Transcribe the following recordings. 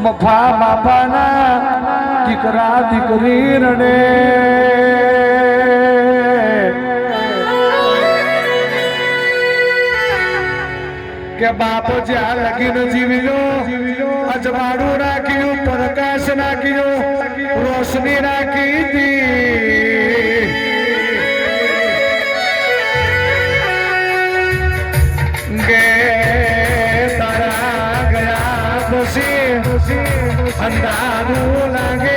મફા બાપાના દીકરા દીકરી રડે કે બાપ જ્યાં લગીને જીવ્યો અજવાળું રાખ્યું પ્રકાશ રાખ્યો રોશની રાખી હતી ગે તારા ગયા પછી અંધારું લાગે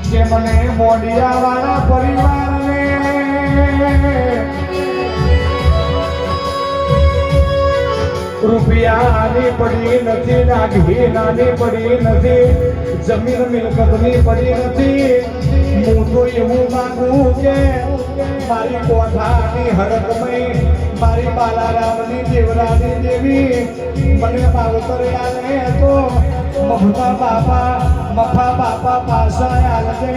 કે મને મોડિયા વાળા પરિવારને રૂપિયાની પડી નથી નાગી નાની પડી નથી જમીન મિલકતની પડી નથી હું તો એવું માંગુ કે મારી કોઠાની હરકમય મારી બાલારામની દેવરાની દેવી મને માવતર આલે તો મફા બાપા પાસા આલજે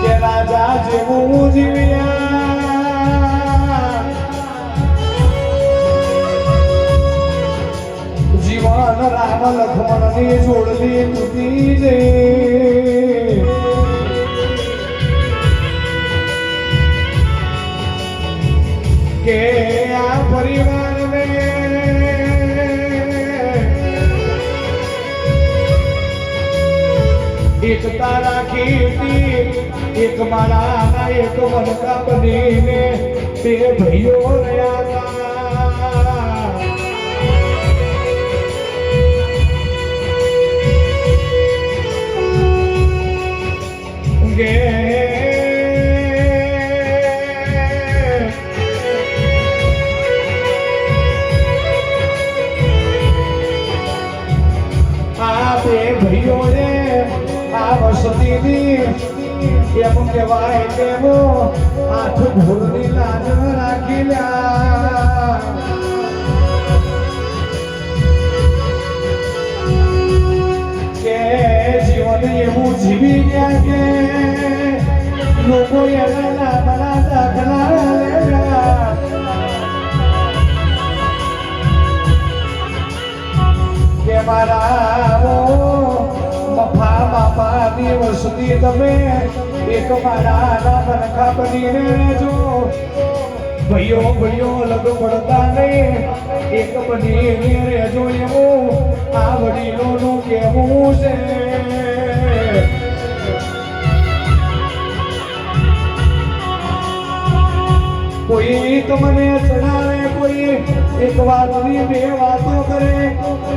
કે રાજા જેવું જીવ્યા જીવન રામ લક્ષ્મણની જોડલી તૂટી જઈ કે આ પરિવારને એકતા રાખી હતી એક મારા એક મનકા બનીને બે ભાઈઓ રહ્યા હતા ગે ભાઈઓને આ વસતીની એમ કહેવાય તેવો આઠ ભૂલની લાજ રાખી લ્યા કે જીવન એવું જીવી ગયા કે લોકો એના નાના દાખલા લેવા કે મારા મફા બાપાની વસતી તમે એક મારા મનખા બનીને રહેજો ભાઈઓ લગ પડતા નહીં એક બનીને રહેજો એવું આ વડીલોનું કહેવું છે કોઈ તમને ચડાવે કોઈ એક વાતની બે વાતો કરે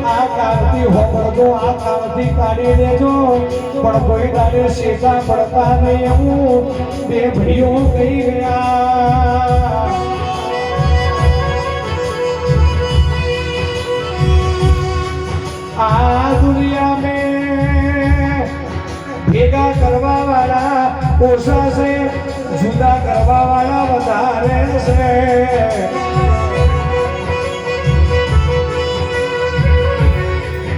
આ કામથી હોપડજો આ કામથી કાઢી દેજો પણ કોઈ તારે શેષા પડતા નહીં એવું બે ભાઈઓ કહી ગયા આ દુનિયા મેં ભેગા કરવા વાળા ઓછા છે જુદા કરવા વાળા વધારે છે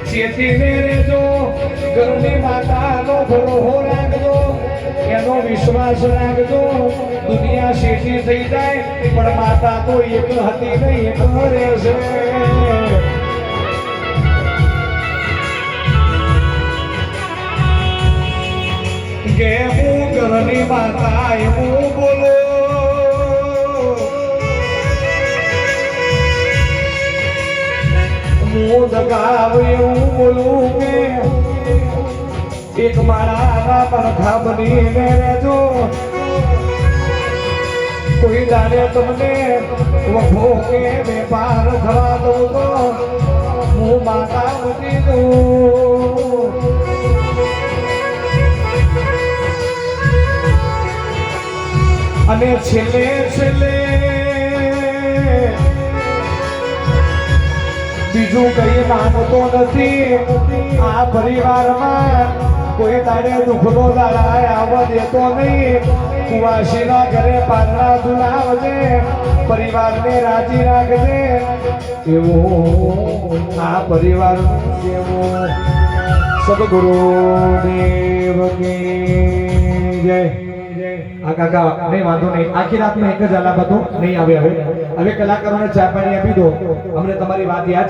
ચેતીને રહેજો ઘરની માતાનો ભરોહો રાખજો એનો વિશ્વાસ રાખજો દુનિયા શેઠી થઈ જાય પણ માતા તો એક હતી નહીં એક રહેશે કે હું ઘરની માતા એવું બોલો હું દગાવ એવું બોલું કે એક મારા મનખા બનીને રહેજો કોઈ જાણે તમને વખો કે વેપાર થવા દઉં તો હું માતા બની દઉં અને છેલ્લે બીજું કઈ માંગતો નથી આ પરિવારમાં કોઈ તારે દુઃખનો દાડા આવવા દેતો નહીં કુવાસીના ઘરે પારણા ઝુલાવજે પરિવારને રાજી રાખજે એવું આ પરિવારનું કેવું સદગુરુદેવ કી જય આ કાકા નહીં વાંધો નહીં આખી રાતમાં એક જ આલાપ હતો નહીં આવે હવે કલાકારોને ચા પાણી આપી દો અમને તમારી વાત યાદ